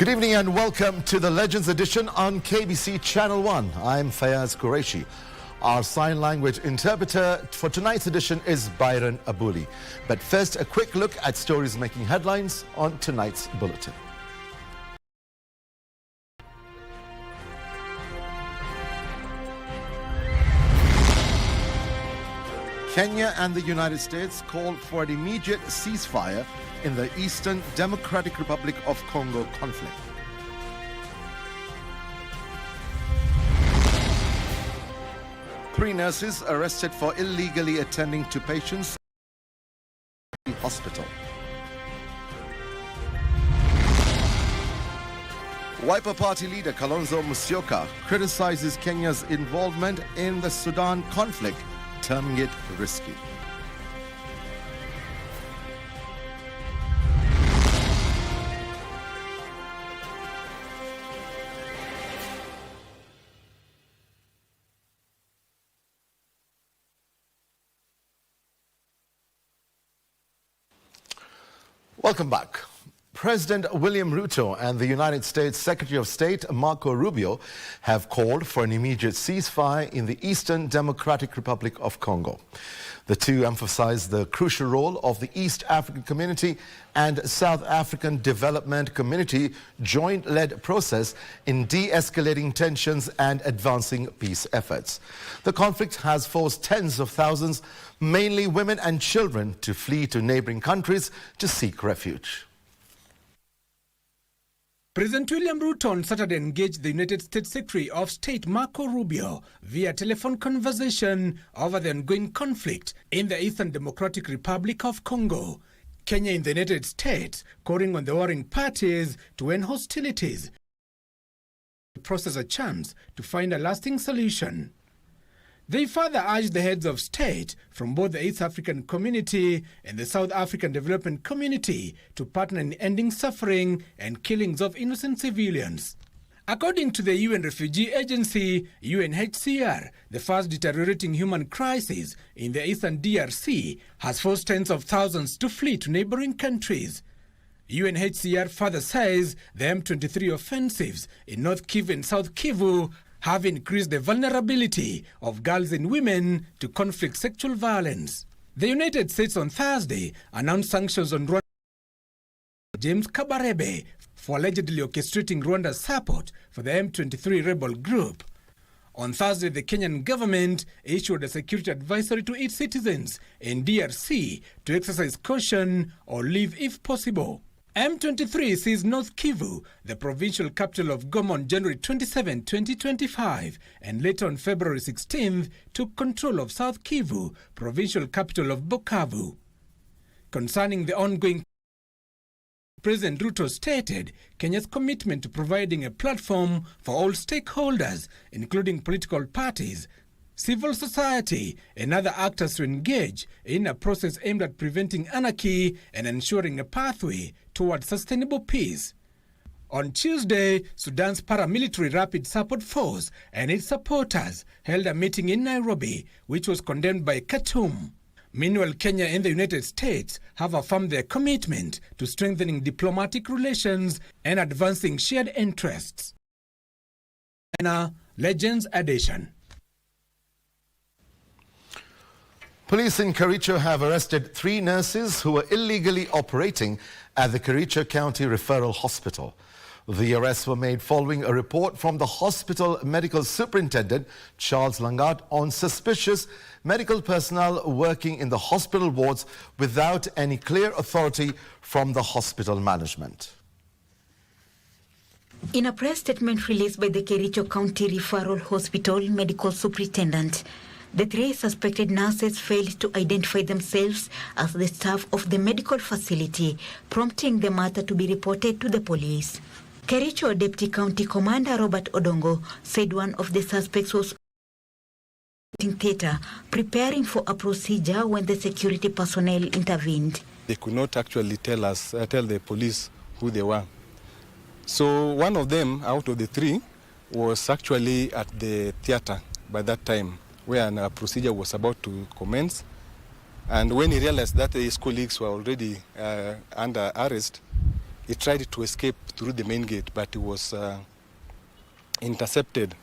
Good evening and welcome to the Legends Edition on KBC Channel 1. I'm Fayyaz Qureshi. Our sign language interpreter for tonight's edition is Byron Abuli. But first, a quick look at stories making headlines on tonight's bulletin. Kenya and the United States called for an immediate ceasefire in the Eastern Democratic Republic of Congo conflict. Three nurses arrested for illegally attending to patients in hospital. Wiper Party leader Kalonzo Musyoka criticizes Kenya's involvement in the Sudan conflict, terming it risky. Welcome back. President William Ruto and the United States Secretary of State Marco Rubio have called for an immediate ceasefire in the Eastern Democratic Republic of Congo. The two emphasized the crucial role of the East African Community and South African Development Community joint-led process in de-escalating tensions and advancing peace efforts. The conflict has forced tens of thousands, mainly women and children, to flee to neighboring countries to seek refuge. President William Ruto on Saturday engaged the United States Secretary of State Marco Rubio via telephone conversation over the ongoing conflict in the Eastern Democratic Republic of Congo. Kenya and the United States calling on the warring parties to end hostilities, process a chance to find a lasting solution. They further urged the heads of state from both the East African Community and the South African Development Community to partner in ending suffering and killings of innocent civilians. According to the UN Refugee Agency, UNHCR, the fast deteriorating human crisis in the eastern DRC has forced tens of thousands to flee to neighboring countries. UNHCR further says the M23 offensives in North Kivu and South Kivu have increased the vulnerability of girls and women to conflict sexual violence. The United States on Thursday announced sanctions on Rwanda James Kabarebe for allegedly orchestrating Rwanda's support for the M23 rebel group. On Thursday, the Kenyan government issued a security advisory to its citizens in DRC to exercise caution or leave if possible. M23 seized North Kivu, the provincial capital of Goma, on January 27, 2025, and later on February 16th took control of South Kivu, provincial capital of Bukavu. Concerning the ongoing, President Ruto stated Kenya's commitment to providing a platform for all stakeholders, including political parties, civil society, and other actors to engage in a process aimed at preventing anarchy and ensuring a pathway towards sustainable peace. On Tuesday, Sudan's paramilitary Rapid Support Force and its supporters held a meeting in Nairobi, which was condemned by Khartoum. Meanwhile, Kenya and the United States have affirmed their commitment to strengthening diplomatic relations and advancing shared interests. Legends Edition. Police in Kericho have arrested three nurses who were illegally operating at the Kericho County Referral Hospital. The arrests were made following a report from the hospital medical superintendent, Charles Langat, on suspicious medical personnel working in the hospital wards without any clear authority from the hospital management. In a press statement released by the Kericho County Referral Hospital medical superintendent, the three suspected nurses failed to identify themselves as the staff of the medical facility, prompting the matter to be reported to the police. Kericho Deputy County Commander Robert Odongo said one of the suspects was in theatre, preparing for a procedure when the security personnel intervened. They could not actually tell the police who they were. So one of them out of the three was actually at the theatre by that time, where a procedure was about to commence. And when he realized that his colleagues were already under arrest, He tried to escape through the main gate, but he was intercepted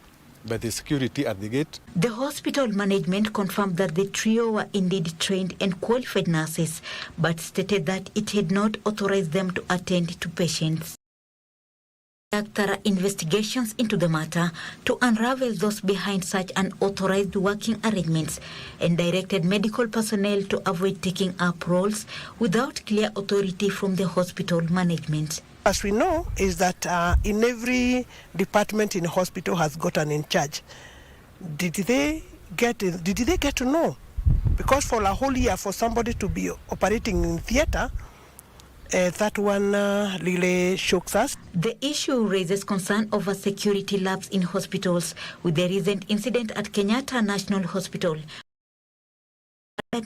by the security at the gate. The hospital management confirmed that the trio were indeed trained and qualified nurses, but stated that it had not authorized them to attend to patients. Thorough investigations into the matter to unravel those behind such unauthorized working arrangements and directed medical personnel to avoid taking up roles without clear authority from the hospital management. As we know is that in every department in hospital has got an in charge. Did they get to know? Because for a whole year for somebody to be operating in theater, that one really shocks us. The issue raises concern over security lapse in hospitals, with the recent incident at Kenyatta National Hospital.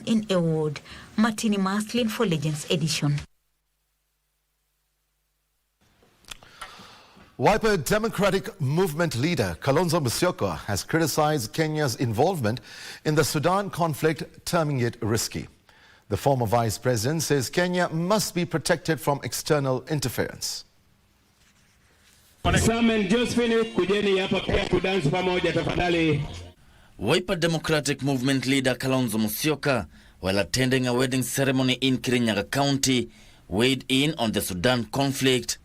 In a ward, Martini Maslin for Legends Edition. Wiper Democratic Movement leader Kalonzo Musyoka has criticized Kenya's involvement in the Sudan conflict, terming it risky. The former vice president says Kenya must be protected from external interference. Wiper Democratic Movement leader Kalonzo Musyoka, while attending a wedding ceremony in Kirinyaga County, weighed in on the Sudan conflict.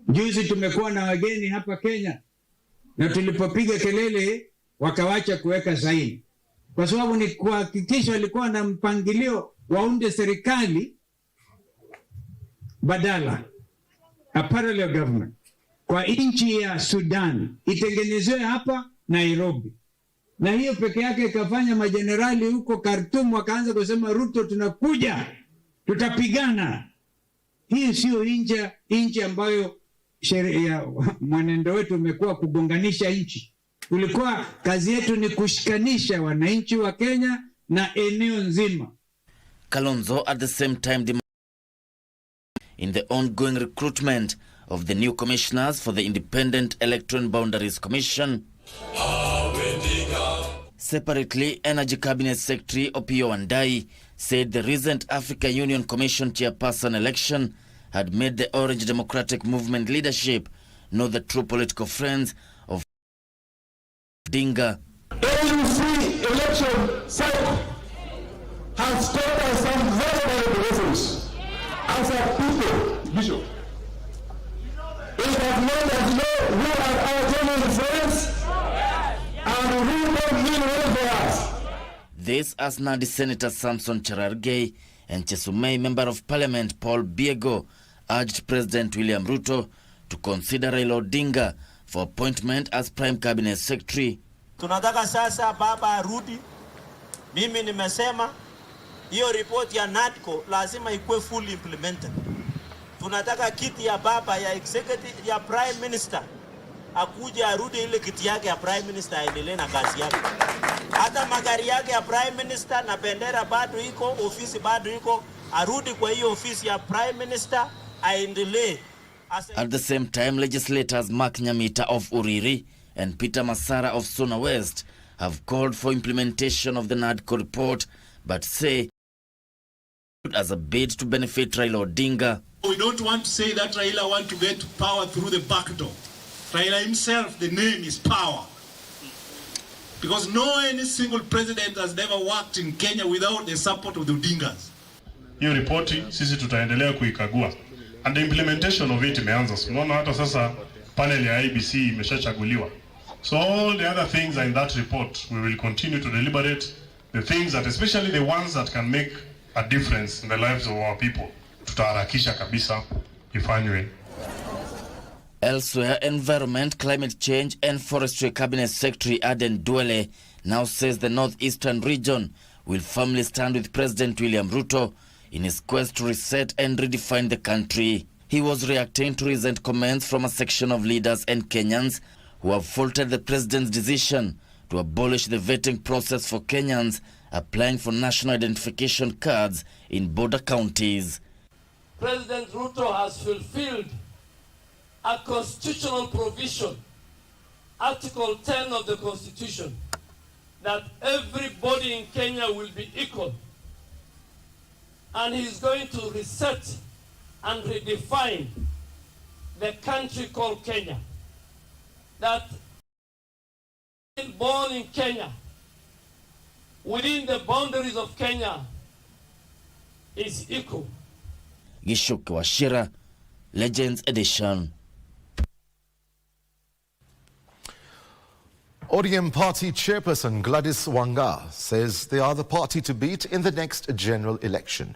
Juzi tumekuwa na wageni hapa Kenya na tulipopiga kelele wakawacha kuweka saini, kwa sababu ni kuhakikisha walikuwa na mpangilio waunde serikali badala, a parallel government kwa nchi ya Sudan itengenezwe hapa Nairobi. Na hiyo peke yake ikafanya majenerali huko Khartoum wakaanza kusema Ruto tunakuja, tutapigana. Hii sio nchi ambayo sheria mwenendo wetu umekuwa kugonganisha nchi. Ulikuwa kazi yetu ni kushikanisha wananchi wa Kenya na eneo nzima. Kalonzo at the same time in the ongoing recruitment of the new commissioners for the Independent Electoral Boundaries Commission. Separately, Energy Cabinet Secretary Opiyo Wandayi said the recent Africa Union Commission chairperson election had made the Orange Democratic Movement leadership know the true political friends of Odinga. Every free election cycle has taught us some very valuable lessons as a people, Bishop. It has made us know who are our genuine friends and who don't mean well for us. This as Nandi Senator Samson Cherargei and Chesumei Member of Parliament Paul Biego urged President William Ruto to consider Raila Odinga for appointment as Prime Cabinet Secretary. Tunataka sasa baba arudi. Mimi nimesema hiyo report ya NADCO lazima ikuwe fully implemented. Tunataka kiti ya baba ya executive ya Prime Minister akuja arudi ile kiti yake ya Prime Minister aendelee na kazi yake. Hata magari yake ya Prime Minister na bendera bado iko, ofisi bado iko, arudi kwa hiyo ofisi ya Prime Minister aendelee. At the same time, legislators Mark Nyamita of Uriri and Peter Masara of Sona West have called for implementation of the NADCO report, but say as a bid to benefit Raila Odinga. We don't want to say that Raila want to get power through the back door. Raila himself, the name is power. Because any single president has never worked in Kenya without the support of the Odingas. Hiyo ripoti sisi tutaendelea kuikagua. And the implementation of it imeanza. Unaona hata sasa panel ya IBC imeshachaguliwa. So all the other things are in that report. We will continue to deliberate the things that, especially the ones that can make a difference in the lives of our people. Tutaharakisha kabisa ifanywe. Elsewhere, Environment, Climate Change and Forestry Cabinet Secretary Aden Duale now says the northeastern region will firmly stand with President William Ruto in his quest to reset and redefine the country. He was reacting to recent comments from a section of leaders and Kenyans who have faulted the president's decision to abolish the vetting process for Kenyans applying for national identification cards in border counties. President Ruto has fulfilled a constitutional provision, Article 10 of the Constitution, that everybody in Kenya will be equal. And he's going to reset and redefine the country called Kenya, that born in Kenya, within the boundaries of Kenya, is equal. Gishuke Washira, Legends Edition. ODM party chairperson Gladys Wanga says they are the party to beat in the next general election.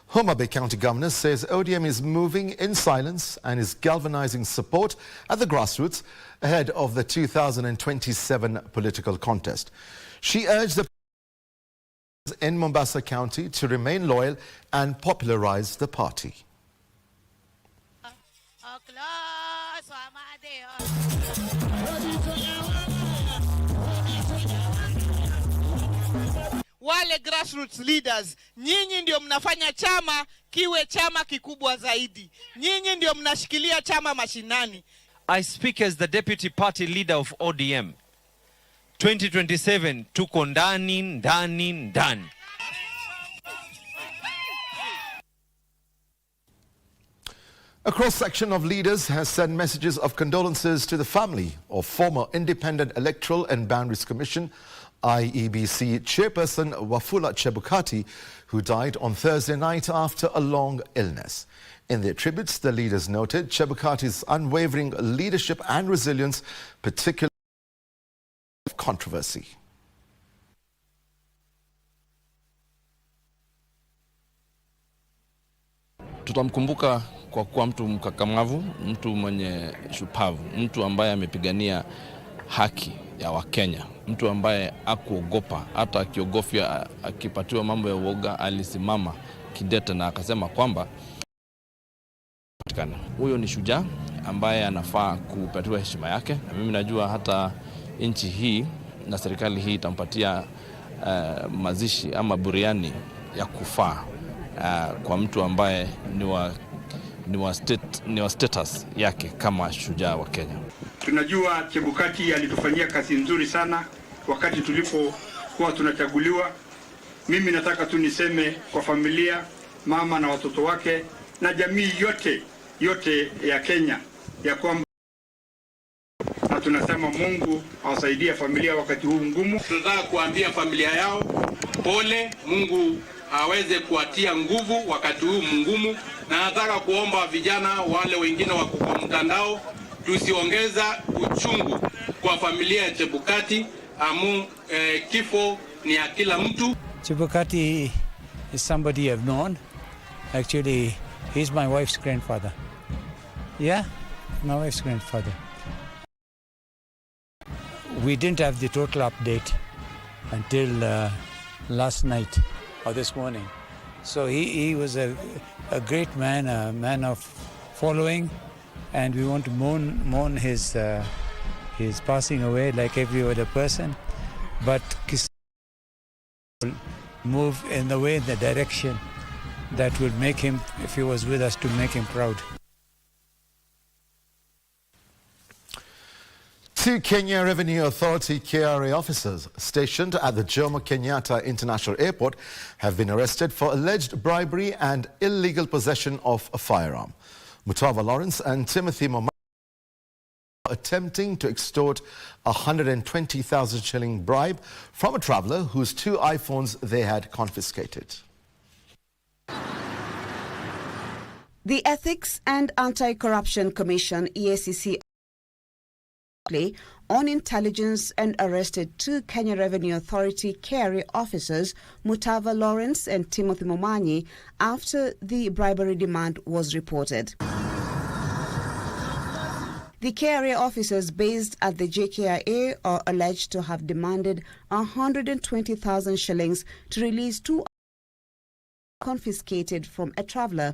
Homa Bay County Governor says ODM is moving in silence and is galvanizing support at the grassroots ahead of the 2027 political contest. She urged the in Mombasa County to remain loyal and popularize the party. Wale grassroots leaders, nyinyi ndio mnafanya chama kiwe chama kikubwa zaidi. Nyinyi ndio mnashikilia chama mashinani. I speak as the deputy party leader of ODM. 2027 tuko ndani. A cross-section of leaders has sent messages of condolences to the family of former Independent Electoral and Boundaries Commission IEBC chairperson Wafula Chebukati, who died on Thursday night after a long illness. In their tributes, the leaders noted Chebukati's unwavering leadership and resilience, particularly of controversy. Tutamkumbuka kwa kuwa mtu mkakamavu, mtu mwenye shupavu, mtu ambaye amepigania haki ya Wakenya, mtu ambaye hakuogopa, hata akiogofya, akipatiwa mambo ya uoga, alisimama kidete na akasema kwamba huyo ni shujaa ambaye anafaa kupatiwa heshima yake. Na mimi najua hata nchi hii na serikali hii itampatia mazishi ama buriani ya kufaa kwa mtu ambaye ni wa status yake kama shujaa wa Kenya. Tunajua Chebukati alitufanyia kazi nzuri sana wakati tulipokuwa tunachaguliwa. Mimi nataka tu niseme kwa familia, mama na watoto wake na jamii yote ya Kenya ya kwamba na tunasema Mungu awasaidie familia wakati huu mgumu. Tunataka kuambia familia yao pole, Mungu aweze kuatia nguvu wakati huu mgumu, na nataka kuomba vijana wale wengine wako kwa mtandao tusiongeza uchungu kwa familia ya Chebukati. Kifo ni ya kila mtu. Chebukati is somebody I've known. Actually, he's my wife's grandfather. Yeah, my wife's grandfather. We didn't have the total update until last night or this morning. So he was a great man, a man of following, and we want to mourn his passing away like every other person, but move in the direction that would make him, if he was with us, to make him proud. Two Kenya Revenue Authority KRA officers stationed at the Jomo Kenyatta International Airport have been arrested for alleged bribery and illegal possession of a firearm. Mutava Lawrence and Timothy Momani are attempting to extort a 120,000 shilling bribe from a traveller whose 2 iPhones they had confiscated. The Ethics and Anti-Corruption Commission, EACC, on intelligence and arrested 2 Kenya Revenue Authority KRA officers, Mutava Lawrence and Timothy Momani, after the bribery demand was reported. The KRA officers based at the JKIA are alleged to have demanded 120,000 shillings to release 2 confiscated from a traveller.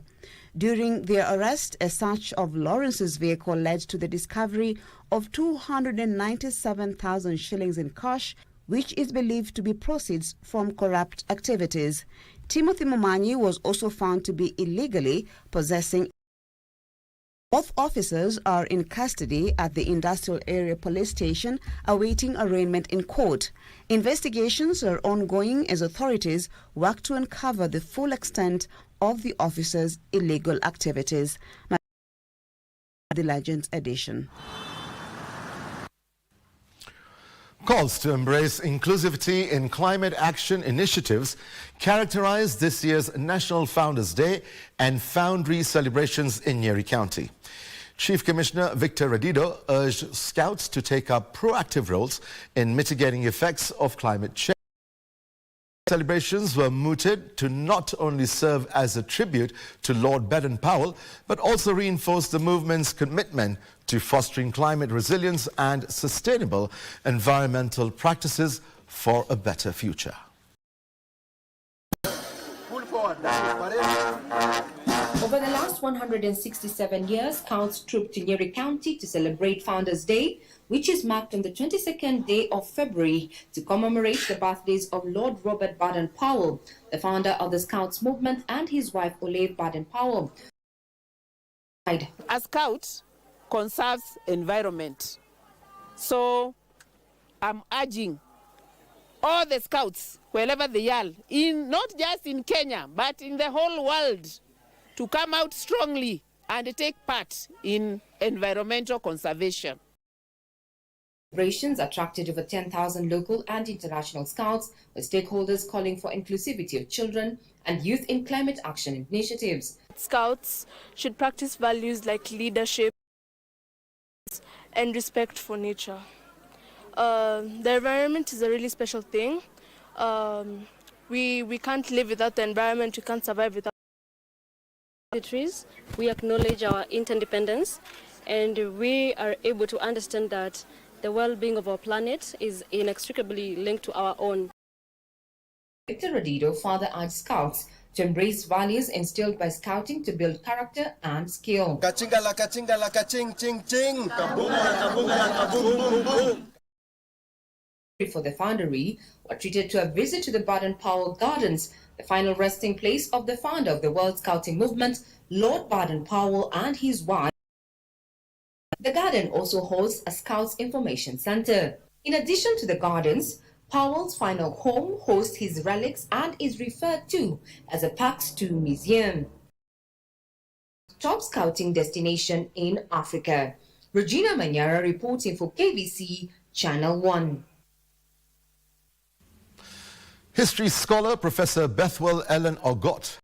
During their arrest, a search of Lawrence's vehicle led to the discovery of 297,000 shillings in cash, which is believed to be proceeds from corrupt activities. Timothy Momani was also found to be illegally possessing. Both officers are in custody at the Industrial Area Police Station awaiting arraignment in court. Investigations are ongoing as authorities work to uncover the full extent of the officers' illegal activities. the Legends edition. Calls to embrace inclusivity in climate action initiatives characterize this year's National Founders Day and Foundry celebrations in Nyeri County. Chief Commissioner Victor Redido urged Scouts to take up proactive roles in mitigating effects of climate change. Celebrations were mooted to not only serve as a tribute to Lord Baden-Powell, but also reinforce the movement's commitment to fostering climate resilience and sustainable environmental practices for a better future. Over the last 167 years, Scouts trooped to Nyeri County to celebrate Founders Day, which is marked on the 22nd day of February to commemorate the birthdays of Lord Robert Baden-Powell, the founder of the Scouts movement, and his wife Olive Baden-Powell. A Scout conserves environment. So I'm urging all the Scouts, wherever they are, not just in Kenya, but in the whole world, to come out strongly and take part in environmental conservation. Celebrations attracted over 10,000 local and international Scouts, with stakeholders calling for inclusivity of children and youth in climate action initiatives. Scouts should practice values like leadership and respect for nature. The environment is a really special thing. We can't live without the environment, we can't survive without the trees. We acknowledge our interdependence, and we are able to understand that the well-being of our planet is inextricably linked to our own. Victor Redido further urged Scouts to embrace values instilled by Scouting to build character and skill. Kachinga la kaching ching ching. Kabunga la kabunga la kabung boom boom. For the Foundry were treated to a visit to the Baden-Powell Gardens, the final resting place of the founder of the World Scouting movement, Lord Baden-Powell, and his wife. The garden also hosts a Scouts Information Center. In addition to the gardens, Powell's final home hosts his relics and is referred to as a Pax 2 museum. Top Scouting destination in Africa. Regina Manyara reporting for KBC Channel 1. History scholar Professor Bethwell Ellen Ogot,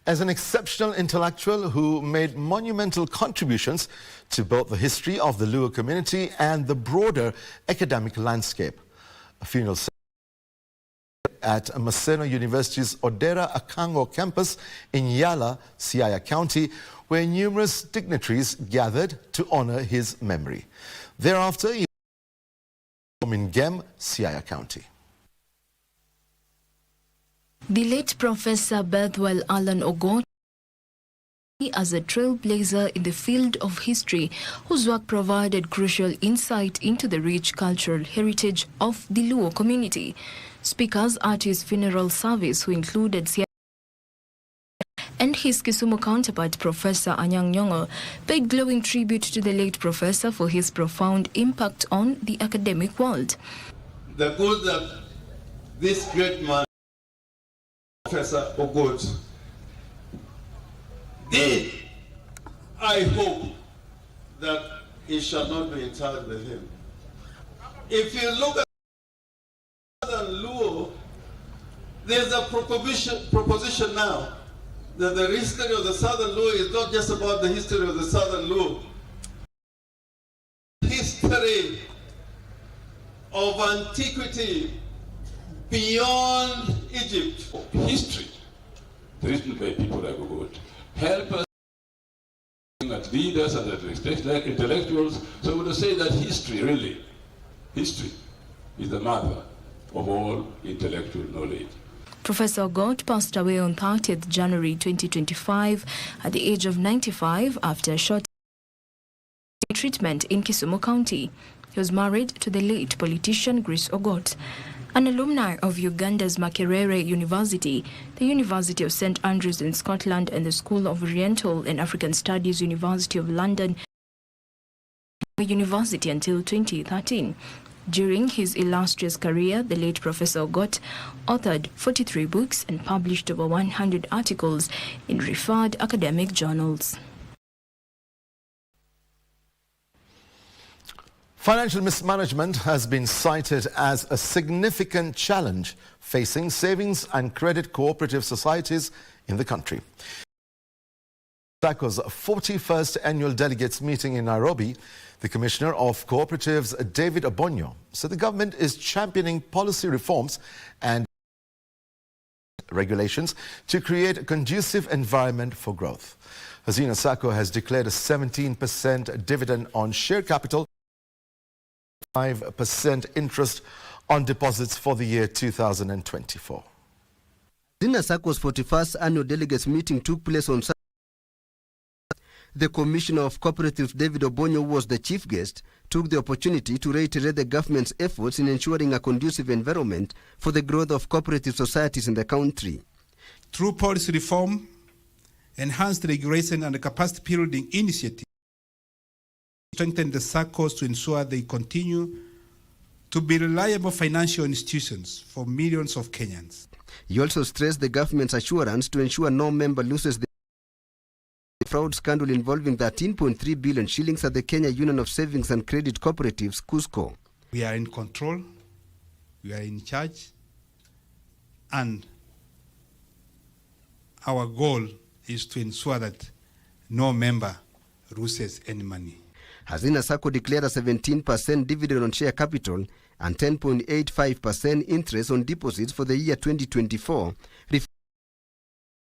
as an exceptional intellectual who made monumental contributions to both the history of the Luo community and the broader academic landscape. A funeral at Maseno University's Odera Akango campus in Yala, Siaya County, where numerous dignitaries gathered to honor his memory. Thereafter, he was in Gem, Siaya County. The late Professor Bethwell Allen Ogot, as a trailblazer in the field of history, whose work provided crucial insight into the rich cultural heritage of the Luo community. Speakers at his funeral service, who included and his Kisumu counterpart, Professor Anyang' Nyong'o, paid glowing tribute to the late professor for his profound impact on the academic world. The good that this great man, Professor Ogot, did, I hope that he shall not be interred with him. If you look at Southern Luo, there's a proposition now that the history of the Southern Luo is not just about the history of the Southern Luo. History of antiquity beyond Egypt. History written by people like Ogot help us at leaders and at intellectuals. So we would say that history is the mother of all intellectual knowledge. Professor Ogot passed away on 30th January 2025 at the age of 95 after a short treatment in Kisumu County. He was married to the late politician Grace Ogot. An alumni of Uganda's Makerere University, the University of St. Andrews in Scotland, and the School of Oriental and African Studies, University of London University until 2013. During his illustrious career, the late Professor Ogot authored 43 books and published over 100 articles in referred academic journals. Financial mismanagement has been cited as a significant challenge facing savings and credit cooperative societies in the country. SACCO's 41st annual delegates meeting in Nairobi, the Commissioner of Cooperatives, David Obonyo, said the government is championing policy reforms and regulations to create a conducive environment for growth. Hazina SACCO has declared a 17% dividend on share capital, 5% interest on deposits for the year 2024. Hazina SACCO's 41st annual delegates meeting took place on Saturday. The Commissioner of Cooperatives, David Obonyo, who was the chief guest, took the opportunity to reiterate the government's efforts in ensuring a conducive environment for the growth of cooperative societies in the country. Through policy reform, enhanced regulation and capacity building initiatives, strengthen the SACCOs to ensure they continue to be reliable financial institutions for millions of Kenyans. He also stressed the government's assurance to ensure no member loses the fraud scandal involving 13.3 billion shillings at the Kenya Union of Savings and Credit Cooperatives, KUSCO. We are in control, we are in charge, and our goal is to ensure that no member loses any money. Hazina SACCO declared a 17% dividend on share capital and 10.85% interest on deposits for the year 2024,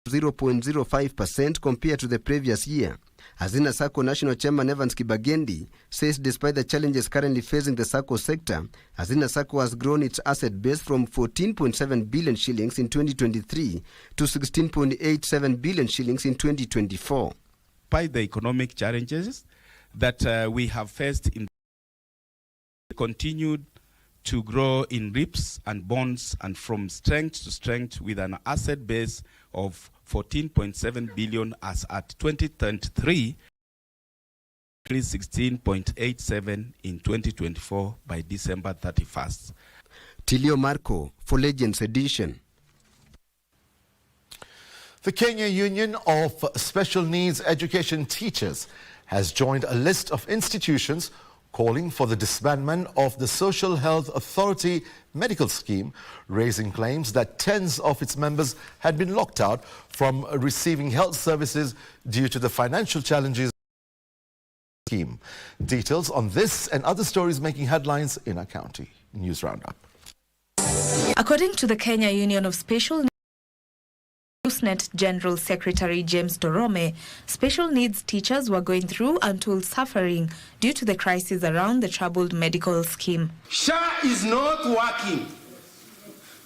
0.05% compared to the previous year. Hazina SACCO National Chairman Evans Kibagendi says despite the challenges currently facing the SACCO sector, Hazina SACCO has grown its asset base from 14.7 billion shillings in 2023 to 16.87 billion shillings in 2024. Despite the economic challenges that we have faced, continued to grow in RIPs and bonds and from strength to strength with an asset base of 14.7 billion as at 2023, 16.87 in 2024 by December 31st. Tilio Marco for Legends Edition. The Kenya Union of Special Needs Education Teachers has joined a list of institutions calling for the disbandment of the Social Health Authority medical scheme, raising claims that tens of its members had been locked out from receiving health services due to the financial challenges of the scheme. Details on this and other stories making headlines in our county. News Roundup. According to the Kenya Union of Special Needs, USNET General Secretary James Torome, special needs teachers were going through untold suffering due to the crisis around the troubled medical scheme. SHA is not working.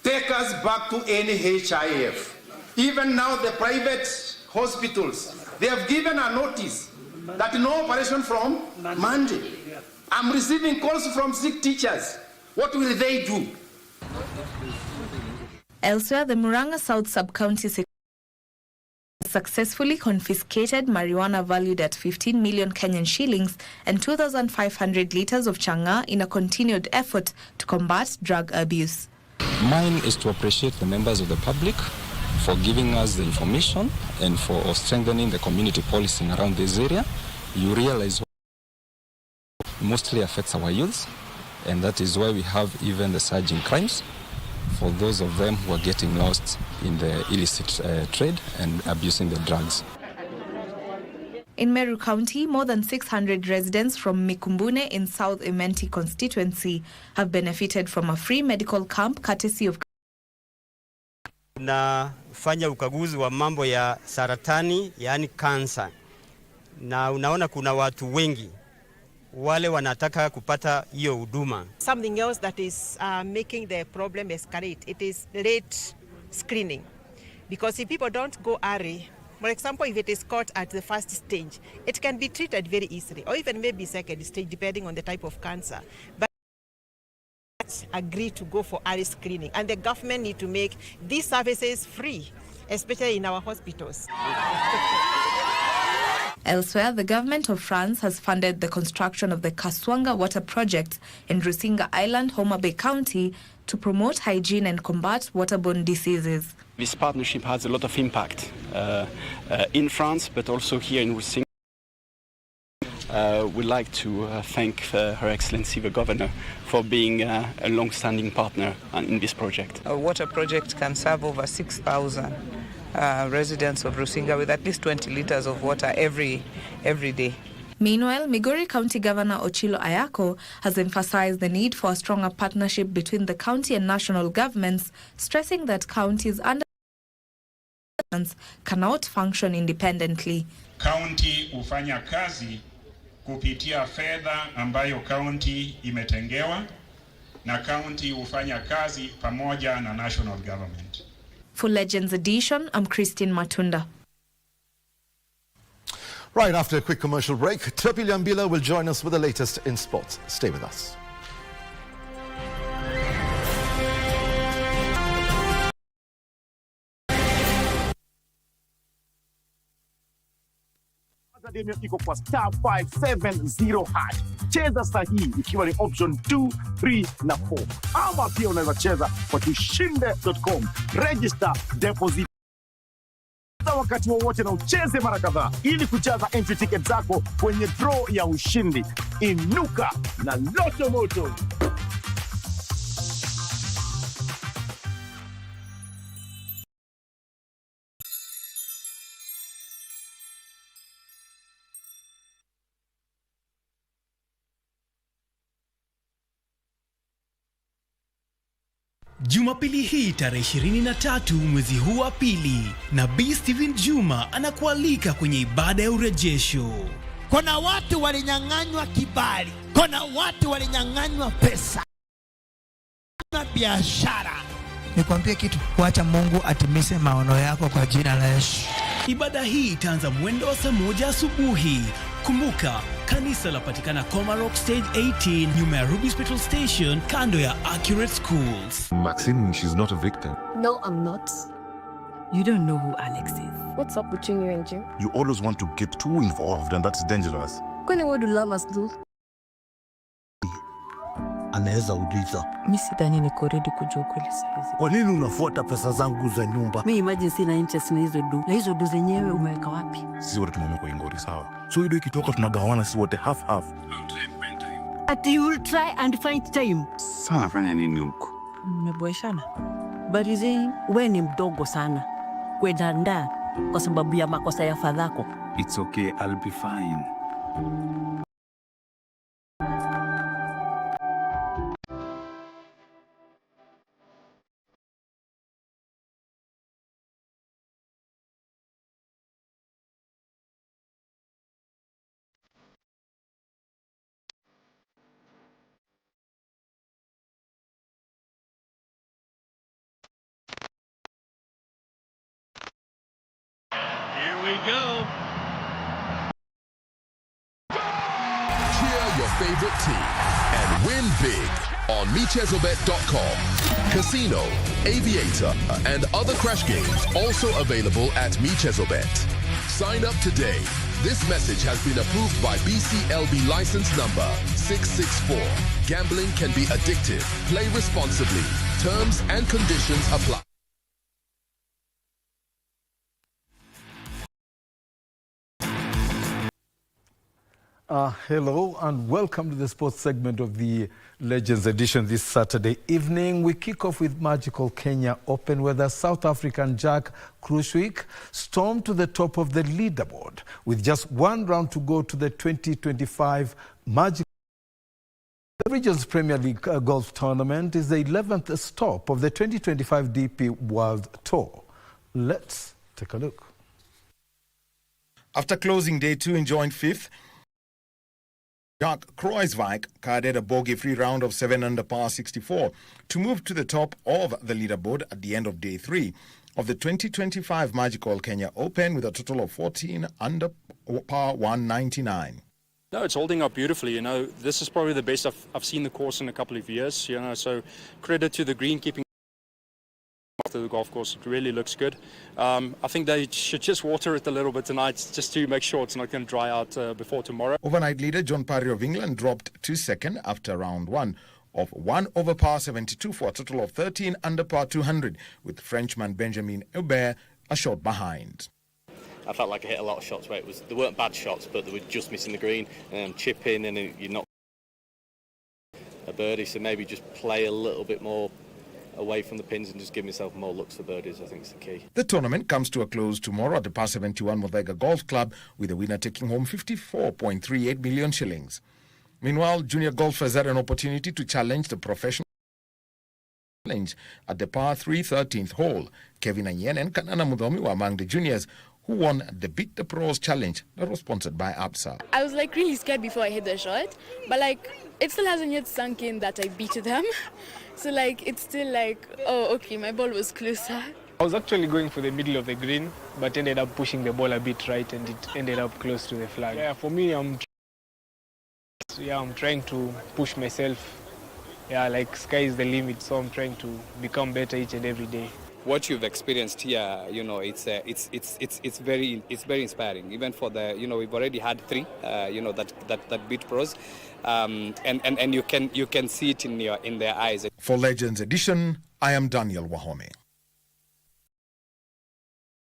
Take us back to NHIF. Even now the private hospitals, they have given a notice that no operation from Monday. I'm receiving calls from sick teachers. What will they do? Elsewhere, the Murang'a South Sub-County successfully confiscated marijuana valued at 15 million Kenyan shillings and 2,500 litres of changa in a continued effort to combat drug abuse. Mine is to appreciate the members of the public for giving us the information and for strengthening the community policing around this area. You realize what mostly affects our youth, and that is why we have even the surge in crimes for those of them who are getting lost in the illicit trade and abusing the drugs. In Meru County, more than 600 residents from Mikumbune in South Imenti constituency have benefited from a free medical camp courtesy of Unafanya ukaguzi wa mambo ya saratani, yani kansa. Na unaona kuna watu wengi wale wanataka kupata hiyo huduma. Something else that is making the problem escalate, it is late screening. Because if people don't go early, for example, if it is caught at the first stage, it can be treated very easily, or even maybe second stage, depending on the type of cancer. But agree to go for early screening, and the government need to make these services free, especially in our hospitals. Elsewhere, the government of France has funded the construction of the Kaswanga Water Project in Rusinga Island, Homa Bay County, to promote hygiene and combat waterborne diseases. This partnership has a lot of impact in France, but also here in Rusinga. we'd like to thank Her Excellency the Governor for being a long-standing partner in this project. A water project can serve over 6,000 residents of Rusinga with at least 20 liters of water every day. Meanwhile, Migori County Governor Ochilo Ayako has emphasized the need for a stronger partnership between the county and national governments, stressing that counties under cannot function independently. County hufanya kazi kupitia fedha ambayo county imetengewa, na county hufanya kazi pamoja na national government. For Legends Edition, I'm Christine Matunda. Right after a quick commercial break, Topi Liambila will join us with the latest in sports. Stay with us. Iko kwa star 570 hash. Cheza sahihi ikiwa ni option 2, 3 na 4. Ama pia unaweza cheza kwa tushinde.com. Register deposit wakati wowote na ucheze mara kadhaa ili kujaza entry ticket zako kwenye draw ya ushindi. Inuka na Loto Moto. Jumapili hii tarehe 23 mwezi huu wa pili, Nabii Steven Juma anakualika kwenye ibada ya urejesho. Kuna watu walinyang'anywa kibali, kuna watu walinyang'anywa pesa na biashara. Nikwambie kitu, kuacha Mungu atimise maono yako kwa jina la Yesu. Ibada hii itaanza mwendo wa saa 1 asubuhi. Kumbuka, kanisa lapatikana Komarok Stage 18, nyuma ya Ruby's Petrol Station, kando ya Accurate Schools. Maxine, she's not a victim. No, I'm not. You don't know who Alex is. What's up between you and Jim? You always want to get too involved, and that's dangerous. What do lovers do? Anaweza uliza. Mimi sidhani niko ready kujua kweli saizi. Kwa nini unafuata pesa zangu za nyumba? Mimi imagine sina interest na hizo do. Na hizo do zenyewe umeweka wapi? Sisi wote tumamia kwa Ingori, sawa? So hiyo ikitoka tunagawana sisi wote half. At you will try and find time. Sana fanya nini huko? Mmeboeshana. Barizi, wewe ni mdogo sana. Kwenda kwa sababu ya makosa ya fadhako. It's okay, I'll be fine. Here we go. Cheer your favorite team and win big on MeChezoBet.com. Casino, Aviator, and other crash games also available at MeChezoBet. Sign up today. This message has been approved by BCLB license number 664. Gambling can be addictive. Play responsibly. Terms and conditions apply. Hello and welcome to the sports segment of the Legends Edition this Saturday evening. We kick off with Magical Kenya Open, where the South African Jack Qureshi stormed to the top of the leaderboard with just one round to go to the 2025 Magical. The region's Premier League golf tournament is the 11th stop of the 2025 DP World Tour. Let's take a look. After closing day 2 in joint 5th, Jack Qureshi carded a bogey-free round of 7 under par 64 to move to the top of the leaderboard at the end of day 3 of the 2025 Magical Kenya Open with a total of 14 under par 199. No, it's holding up beautifully. You know, this is probably the best I've seen the course in a couple of years. You know, so credit to the greenkeeping after the golf course. It really looks good. I think they should just water it a little bit tonight just to make sure it's not going to dry out before tomorrow. Overnight leader John Parry of England dropped to second after round 1 of 1 over par 72 for a total of 13 under par 200, with Frenchman Benjamin Hubert a shot behind. I felt like I hit a lot of shots where they weren't bad shots, but they were just missing the green, and chipping, and you're not a birdie. So maybe just play a little bit more away from the pins and just give myself more looks for birdies, I think is the key. The tournament comes to a close tomorrow at the Par 71 Muthaiga Golf Club, with the winner taking home 54.38 million shillings. Meanwhile, junior golfers had an opportunity to challenge the professional challenge at the Par 3 13th hole. Kevin Anyen and Kanana Mudomi were among the juniors who won the Beat the Pros challenge that was sponsored by ABSA. I was like really scared before I hit the shot, but like it still hasn't yet sunk in that I beat them. So like it's still like, oh okay, my ball was closer. I was actually going for the middle of the green, but ended up pushing the ball a bit right, and it ended up close to the flag. Yeah, for me, I'm trying to push myself. Yeah, like sky is the limit, so I'm trying to become better each and every day. What you've experienced here, you know, it's very inspiring. Even for the, you know, we've already had 3, you know, that beat pros, and you can see it in their eyes. For Legends Edition, I am Daniel Wahome.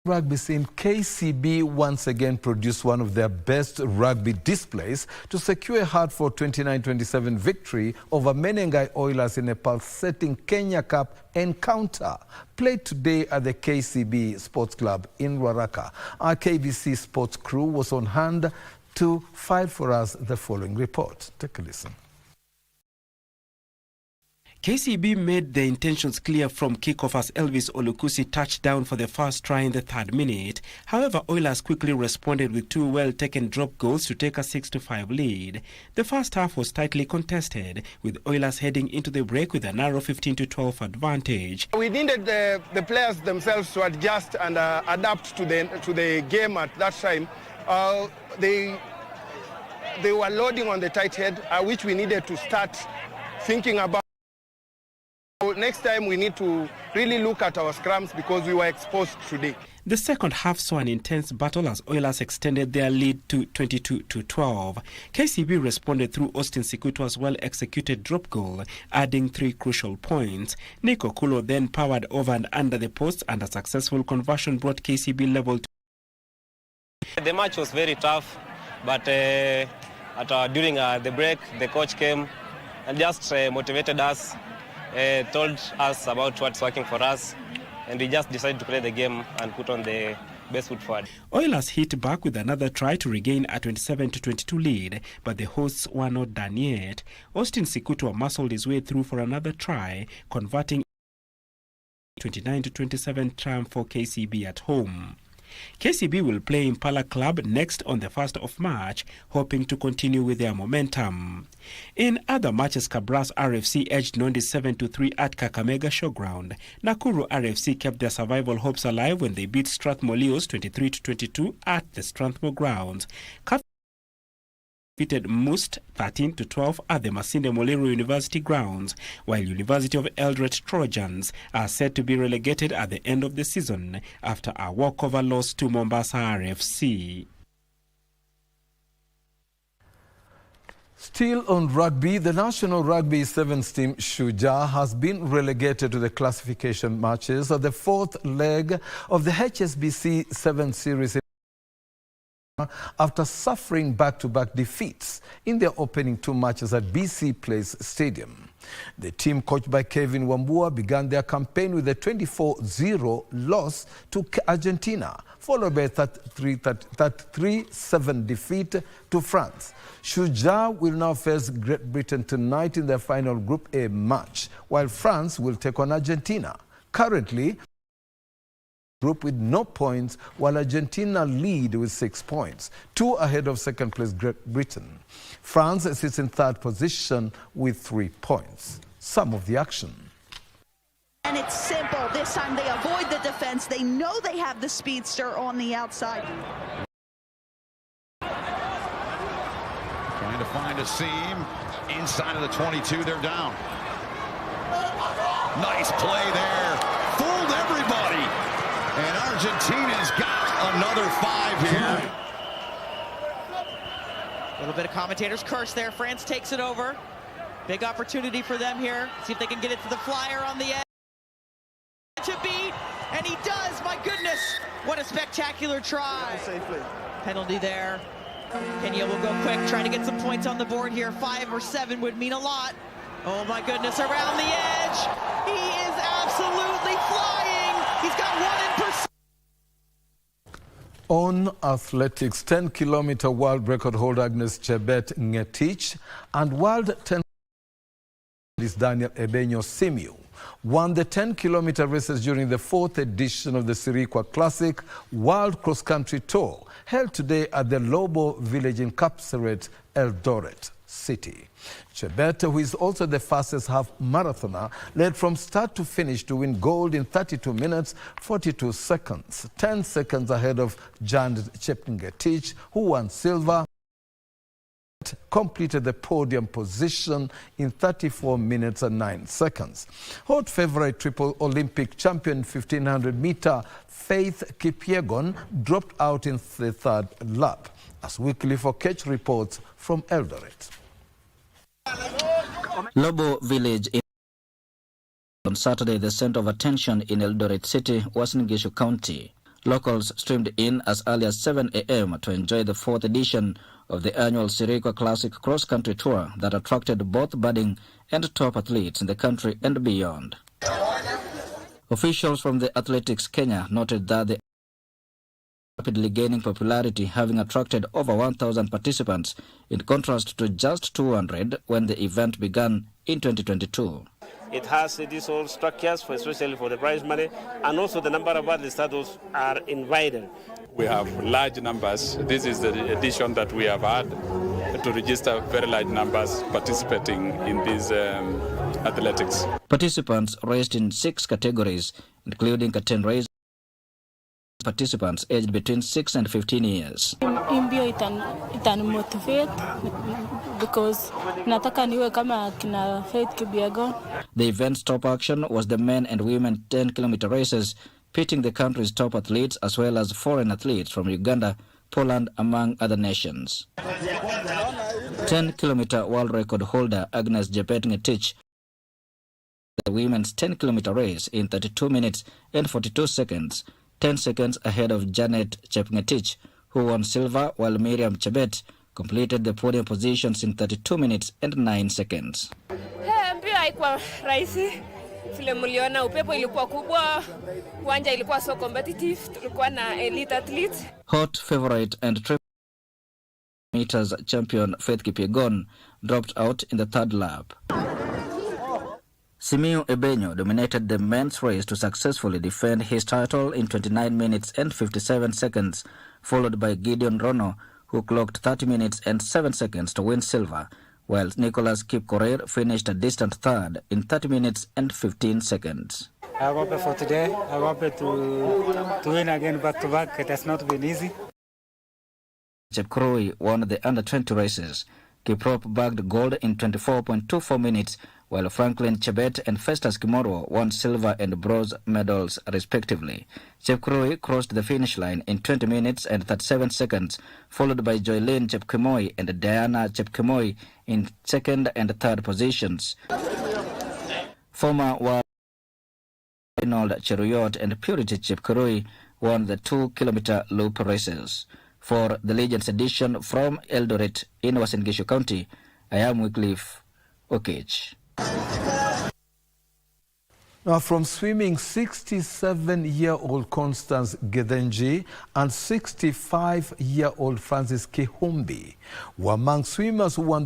Rugby scene, KCB once again produced one of their best rugby displays to secure a Hartford 29-27 victory over Menengai Oilers in a pulsating Kenya Cup encounter played today at the KCB Sports Club in Ruaraka. Our KBC Sports crew was on hand to file for us the following report. Take a listen. KCB made their intentions clear from kickoff as Elvis Olukusi touched down for the first try in the 3rd minute. However, Oilers quickly responded with 2 well-taken drop goals to take a 6-5 lead. The first half was tightly contested, with Oilers heading into the break with a narrow 15-12 advantage. We needed the players themselves to adjust and adapt to the game at that time. They were loading on the tight head, which we needed to start thinking about. Next time we need to really look at our scrums because we were exposed today. The second half saw an intense battle as Oilers extended their lead to 22-12. KCB responded through Austin Sikutua's well-executed drop goal, adding 3 crucial points. Nico Kulo then powered over and under the post, and a successful conversion brought KCB level. The match was very tough, but during the break, the coach came and just motivated us. Told us about what's working for us, and we just decided to play the game and put on the best foot forward. Oilers hit back with another try to regain a 27-22 lead, but the hosts were not done yet. Austin Sikutua muscled his way through for another try, converting 29-27 triumph for KCB at home. KCB will play Impala Club next on the 1st of March, hoping to continue with their momentum. In other matches, Kabras RFC edged Nondi 7-3 at Kakamega Showground. Nakuru RFC kept their survival hopes alive when they beat Strathmore 23-22 at the Strathmore grounds. Defeated Must 13-12 at the Masinde Muliro University grounds, while University of Eldoret Trojans are set to be relegated at the end of the season after a walkover loss to Mombasa RFC. Still on rugby, the National Rugby Sevens team Shujaa has been relegated to the classification matches of the 4th leg of the HSBC 7 Series after suffering back-to-back defeats in their opening 2 matches at BC Place Stadium. The team, coached by Kevin Wambua, began their campaign with a 24-0 loss to Argentina, followed by a 33-7 defeat to France. Shujaa will now face Great Britain tonight in their final Group A match, while France will take on Argentina. Currently, group with no points, while Argentina lead with 6 points, 2 ahead of second place Great Britain. France sits in 3rd position with 3 points. Some of the action. And it's simple. This time they avoid the defense. They know they have the speedster on the outside. Trying to find a seam inside of the 22. They're down. Nice play there. Fooled everybody. And Argentina's got another 5 here. A little bit of commentators curse there. France takes it over. Big opportunity for them here. See if they can get it to the flyer on the edge. To beat. And he does, my goodness. What a spectacular try. Safely. Penalty there. Kenya will go quick, trying to get some points on the board here. 5 or 7 would mean a lot. Oh my goodness, around the edge. He is absolutely flying. He's got 1 in pursuit. On athletics, 10-kilometer world record holder Agnes Chebet Ngetich and world 10 Daniel Ebenyo Simiu won the 10-kilometer races during the 4th edition of the Sirikwa Classic World Cross Country Tour, held today at the Lobo village in Kapseret, Eldoret City. Chebet, who is also the fastest half marathoner, led from start to finish to win gold in 32 minutes, 42 seconds, 10 seconds ahead of Jan Chepngetich, who won silver, completed the podium position in 34 minutes and 9 seconds. Hot favorite triple Olympic champion 1500-meter Faith Kipyegon dropped out in the 3rd lap. As Weekly for Catch reports from Eldoret. Lobo village on Saturday, the center of attention in Eldoret City was in Gishu County. Locals streamed in as early as 7 a.m. to enjoy the 4th edition of the annual Sirikwa Classic cross-country tour that attracted both budding and top athletes in the country and beyond. Officials from the Athletics Kenya noted that the rapidly gaining popularity, having attracted over 1,000 participants, in contrast to just 200 when the event began in 2022. It has these all structures, especially for the prize money, and also the number of athletes that are invited. We have large numbers. This is the edition that we have had to register very large numbers participating in these athletics. Participants raced in 6 categories, including curtain race participants aged between 6 and 15 years. Imbio itan motivate because nataka niwe kama kina Faith Kipyegon. The event's top action was the men and women 10-kilometer races, pitting the country's top athletes as well as foreign athletes from Uganda, Poland, among other nations. 10-kilometer world record holder Agnes Chebet Ngetich the women's 10-kilometer race in 32 minutes and 42 seconds, 10 seconds ahead of Janet Chepngetich, who won silver, while Miriam Chebet completed the podium positions in 32 minutes and 9 seconds. Mbio haikuwa rahisi. Vile mliona upepo ilikuwa kubwa, uwanja ilikuwa so competitive, tulikuwa na elite athletes. Hot favorite and triple meters champion Faith Kipyegon dropped out in the 3rd lap. Simiu Ebenyo dominated the men's race to successfully defend his title in 29 minutes and 57 seconds, followed by Gideon Rono, who clocked 30 minutes and 7 seconds to win silver, while Nicholas Kipkorir finished a distant 3rd in 30 minutes and 15 seconds. I'm happy for today. I'm happy to win again back-to-back. It has not been easy. Chepkurui won the under-20 races. Kiprop bagged gold in 24.24 minutes, while Franklin Chebet and Festus Kimoro won silver and bronze medals respectively. Chepkurui crossed the finish line in 20 minutes and 37 seconds, followed by Joylene Chepkemoi and Diana Chepkemoi in 2nd and 3rd positions. Former world Arnold Cheruyot and Purity Chepkurui won the 2-kilometer loop races. For the Legends edition from Eldoret in Uasin Gishu County, I am Wycliffe Okech. Now from swimming, 67-year-old Constance Gedenji and 65-year-old Francis Kihumbi were among swimmers who won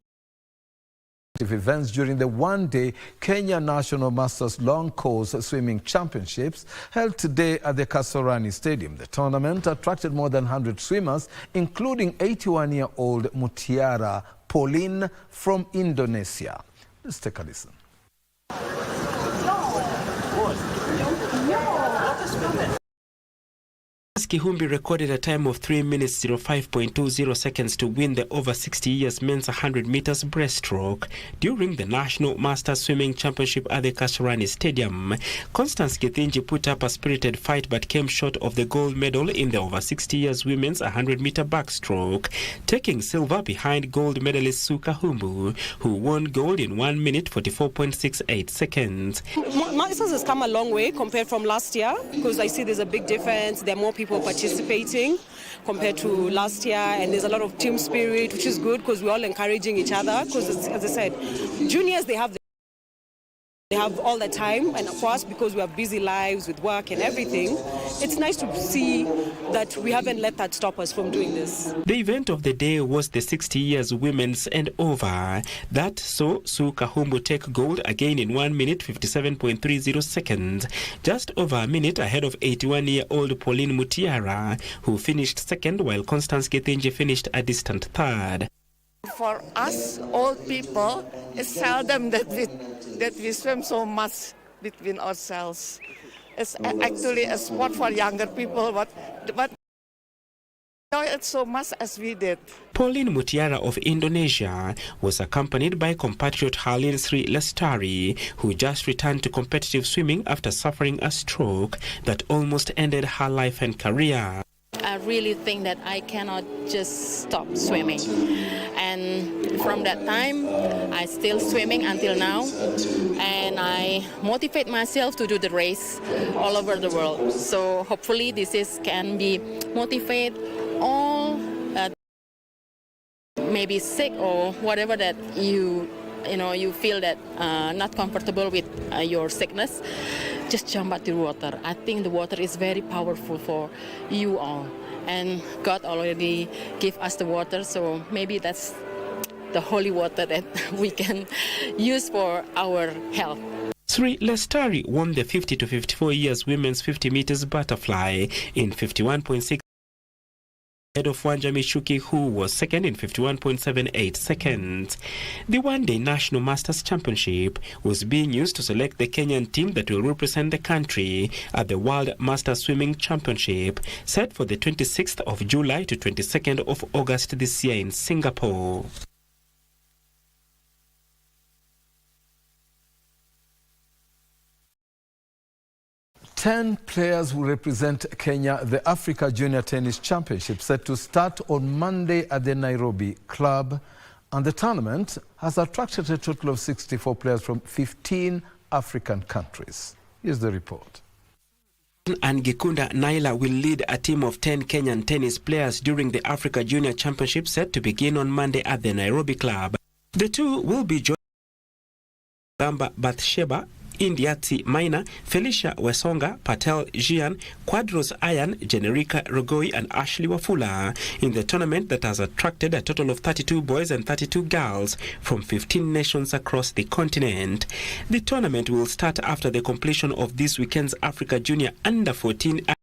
events during the one-day Kenya National Masters Long Course Swimming Championships held today at the Kasarani Stadium. The tournament attracted more than 100 swimmers, including 81-year-old Mutiara Pauline from Indonesia. Let's take a listen. Kihumbi recorded a time of 3 minutes 05.20 seconds to win the over 60 years men's 100 meters breaststroke during the National Masters Swimming Championship at the Kasarani Stadium. Constance Kithinji put up a spirited fight but came short of the gold medal in the over 60 years women's 100 meter backstroke, taking silver behind gold medalist Sue Kahumbu, who won gold in 1 minute 44.68 seconds. Masters has come a long way compared from last year, because I see there's a big difference. There are more people participating compared to last year, and there's a lot of team spirit, which is good because we're all encouraging each other. Because as I said, juniors, they have all the time, and for us, because we have busy lives with work and everything, it's nice to see that we haven't let that stop us from doing this. The event of the day was the 60 years women's and over. That saw Sue Kahumbu take gold again in 1 minute 57.30 seconds, just over a minute ahead of 81-year-old Pauline Mutiara, who finished second, while Constance Kithinji finished a distant third. For us old people, it's seldom that we swim so much between ourselves. It's actually a sport for younger people, but enjoy it so much as we did. Pauline Mutiara of Indonesia was accompanied by compatriot Halil Sri Lestari, who just returned to competitive swimming after suffering a stroke that almost ended her life and career. I really think that I cannot just stop swimming, and from that time I still swimming until now, and I motivate myself to do the race all over the world. So hopefully this can be motivate all maybe sick or whatever that you feel that not comfortable with your sickness. Just jump at the water. I think the water is very powerful for you all. And God already gave us the water, so maybe that's the holy water that we can use for our health. Sri Lestari won the 50 to 54 years women's 50 meters butterfly in 51.6 ahead of Wanja Michuki, who was second in 51.78 seconds. The one-day National Masters Championship was being used to select the Kenyan team that will represent the country at the World Masters Swimming Championship, set for the 26th of July to 22nd of August this year in Singapore. Ten players will represent Kenya at the Africa Junior Tennis Championship, set to start on Monday at the Nairobi club. And the tournament has attracted a total of 64 players from 15 African countries. Here's the report. And Gikunda Naila will lead a team of 10 Kenyan tennis players during the Africa Junior Championship, set to begin on Monday at the Nairobi club. The two will be joined by Gamba Bathsheba, Indiati Maina, Felicia Wesonga, Patel Jian, Quadros Ayan, Generica Rogoi and Ashley Wafula in the tournament that has attracted a total of 32 boys and 32 girls from 15 nations across the continent. The tournament will start after the completion of this weekend's Africa Junior Under-14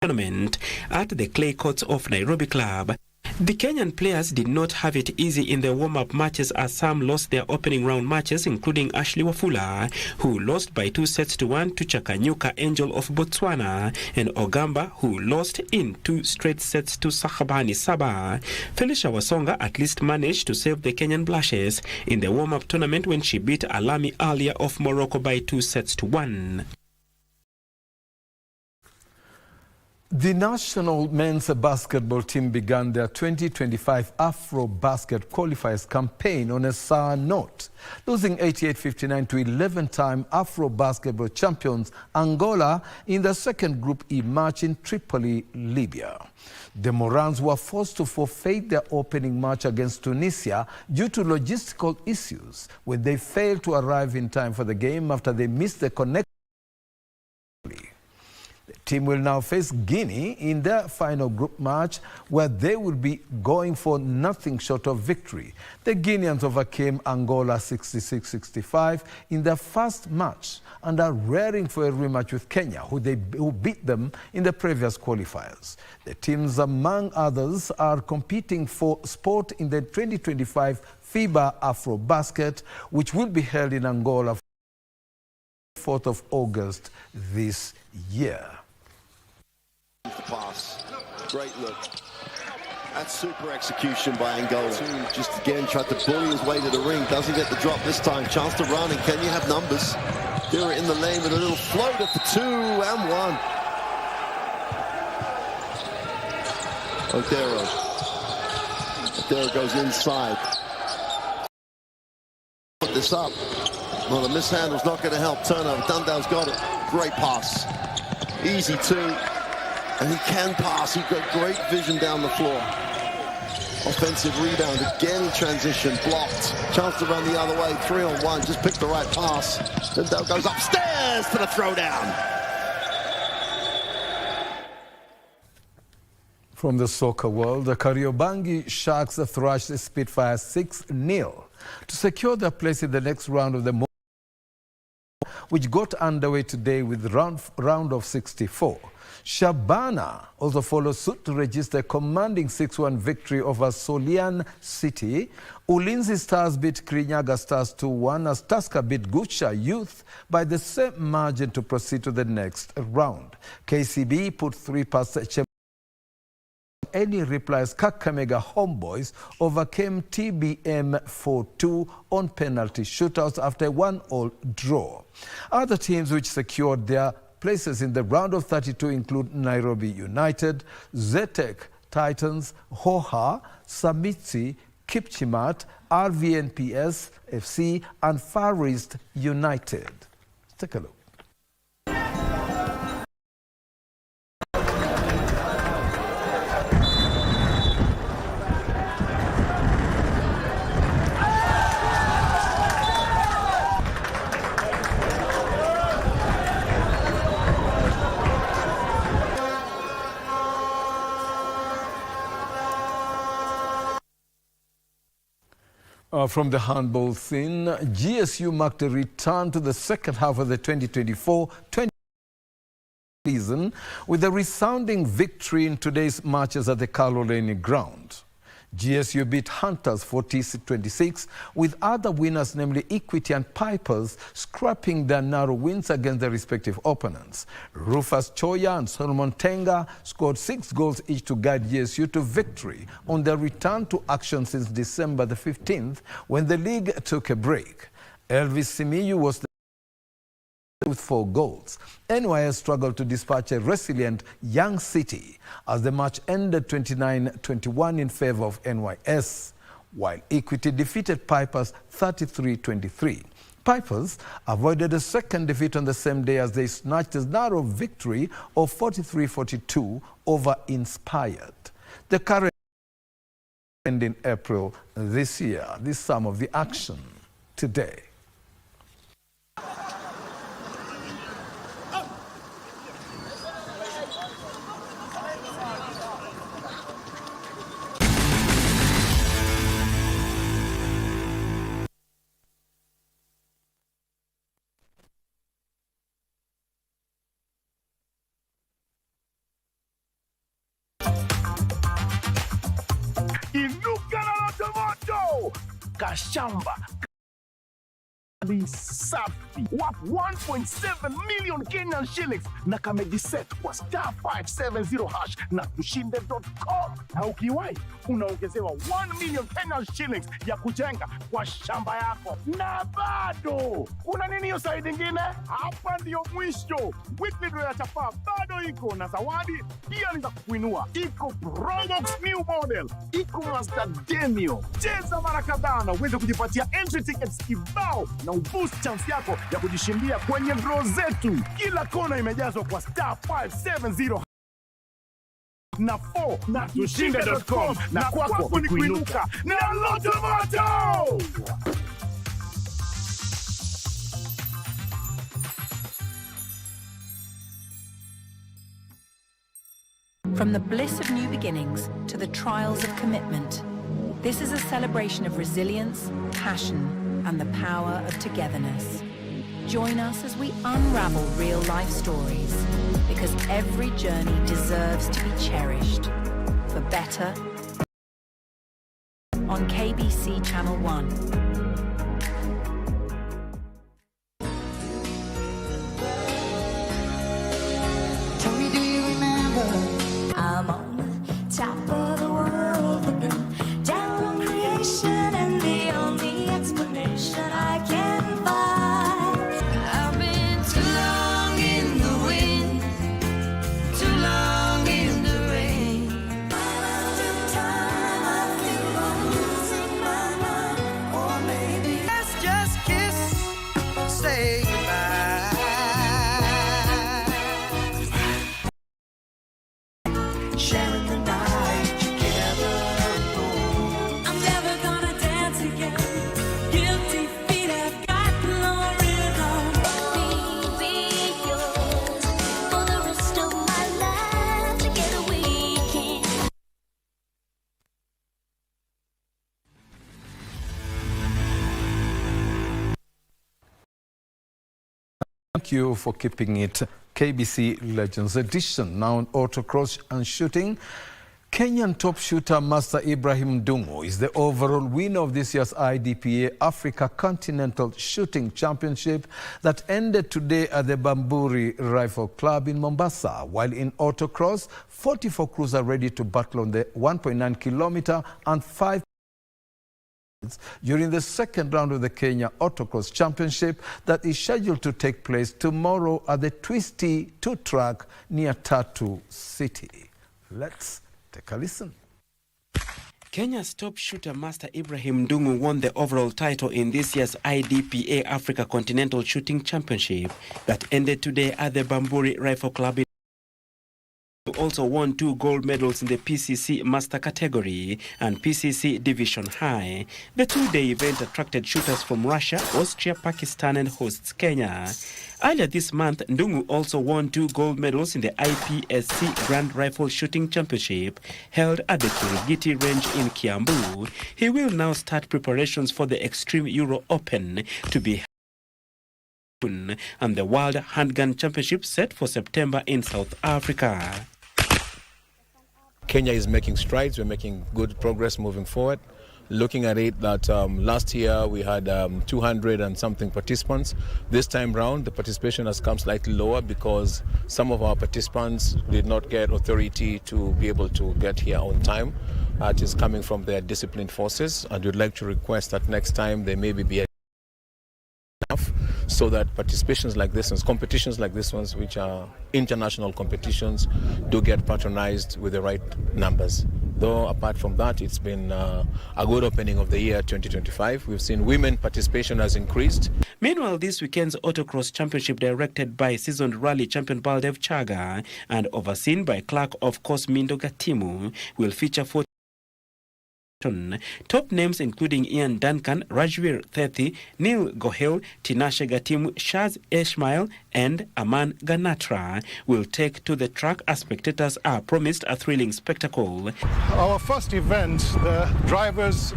tournament at the clay courts of Nairobi Club. The Kenyan players did not have it easy in the warm-up matches, as some lost their opening round matches, including Ashley Wafula, who lost by 2-1 to Chakanyuka Angel of Botswana, and Ogamba, who lost in 2 straight sets to Sahabani Saba. Felicia Wasonga at least managed to save the Kenyan blushes in the warm-up tournament when she beat Alami Alia of Morocco by 2-1. The national men's basketball team began their 2025 Afro-Basket qualifiers campaign on a sour note, losing 88-59 to 11-time Afro-Basketball champions Angola in the second Group E match in Tripoli, Libya. The Morans were forced to forfeit their opening match against Tunisia due to logistical issues when they failed to arrive in time for the game after they missed the connection. The team will now face Guinea in their final group match, where they will be going for nothing short of victory. The Guineans overcame Angola 66-65 in their first match and are raring for a rematch with Kenya, who beat them in the previous qualifiers. The teams, among others, are competing for spot in the 2025 FIBA Afro-Basket, which will be held in Angola 4th of August this year. pass. Great look. That's super execution by Angola. Just again tried to bully his way to the ring. Doesn't get the drop this time. Chance to run, and Kenya have numbers. Do it in the lane with a little floater for 2 and 1. Odero goes inside. Put this up. Well, the mishandle's not going to help. Turnover. Dundal's got it. Great pass. Easy 2. And he can pass. He's got great vision down the floor. Offensive rebound. Again in transition. Blocked. Chance to run the other way. 3 on 1. Just picked the right pass. Dundal goes upstairs to the throwdown. From the soccer world, the Kariobangi Sharks thrashed the Spitfire 6-0 to secure their place in the next round of the which got underway today with round of 64. Shabana also followed suit to register a commanding 6-1 victory over Solian City. Ulinzi Stars beat Kirinyaga Stars 2-1 as Tusker beat Gucha Youth by the same margin to proceed to the next round. KCB put 3 past any replies. Kakamega Homeboys overcame TBM 4-2 on penalty shootouts after a 1-1 draw. Other teams which secured their places in the round of 32 include Nairobi United, Zetek Titans, Hoha, Samitsi, Kipchimat, RVNPS FC and Far East United. Let's take a look. From the handball scene, GSU marked a return to the second half of the 2024-20 season with a resounding victory in today's matches at the Kaloleni ground. GSU beat Hunters 40-26, with other winners, namely Equity and Pipers, scrapping their narrow wins against their respective opponents. Rufus Choya and Solomon Tenga scored 6 goals each to guide GSU to victory on their return to action since December the 15th, when the league took a break. Elvis Simiyu was with 4 goals. NYS struggled to dispatch a resilient Young City as the match ended 29-21 in favor of NYS, while Equity defeated Pipers 33-23. Pipers avoided a second defeat on the same day as they snatched a narrow victory of 43-42 over Inspired. The current end in April this year. This is some of the action today. Inuka na moto Kashamba ni safi wa 1.7 million Kenyan shillings na kamejiset kwa *570# na tushinde.com. Na ukiwahi unaongezewa 1 million Kenyan shillings ya kujenga kwa shamba yako. Na bado kuna nini hiyo side nyingine? Hapa ndio mwisho. Weekly draw ya chapa bado iko na zawadi pia ni za kuinua. Iko Probox new model, iko Master Demio. Cheza mara kadhaa na uweze kujipatia entry tickets kibao na uboost chance yako ya kujishindia kwenye draw zetu. Kila kona imejazwa kwa *570 na 4 na tushinde.com na kwako ni kuinuka na Loto Moto. From the bliss of new beginnings to the trials of commitment, this is a celebration of resilience, passion, and the power of togetherness. Join us as we unravel real-life stories, because every journey deserves to be cherished. For better, on KBC Channel 1. Tell me, do you remember sharing the night together. I'm never gonna dance again. Guilty feet have got glory on. Be yours for the rest of my life. Together we can. Thank you for keeping it KBC Legends Edition. Now on autocross and shooting. Kenyan top shooter Master Ibrahim Dungu is the overall winner of this year's IDPA Africa Continental Shooting Championship that ended today at the Bamburi Rifle Club in Mombasa. While in autocross, 44 crews are ready to battle on the 1.9 kilometer and 5 during the second round of the Kenya Autocross Championship that is scheduled to take place tomorrow at the Twisty 2-track near Tatu City. Let's take a listen. Kenya's top shooter Master Ibrahim Dungu won the overall title in this year's IDPA Africa Continental Shooting Championship that ended today at the Bamburi Rifle Club. He also won 2 gold medals in the PCC Master category and PCC Division High. The 2-day event attracted shooters from Russia, Austria, Pakistan and hosts Kenya. Earlier this month, Ndungu also won 2 gold medals in the IPSC Grand Rifle Shooting Championship held at the Kirigiti Range in Kiambu. He will now start preparations for the Extreme Euro Open to be and the World Handgun Championship set for September in South Africa. Kenya is making strides. We're making good progress moving forward. Looking at it, that last year we had 200 and something participants. This time round, the participation has come slightly lower because some of our participants did not get authority to be able to get here on time. It is coming from their disciplined forces, and we'd like to request that next time they maybe be enough so that participations like this and competitions like this ones, which are international competitions, do get patronized with the right numbers. Though apart from that, it's been a good opening of the year 2025. We've seen women participation has increased. Meanwhile, this weekend's autocross championship, directed by seasoned rally champion Baldev Chaga and overseen by clerk of course Mindo Gatimu, will feature 4 top names including Ian Duncan, Rajveer Thethi, Neil Gohel, Tinashe Gatimu, Shaz Ishmael and Aman Ganatra will take to the track as spectators are promised a thrilling spectacle. Our first event,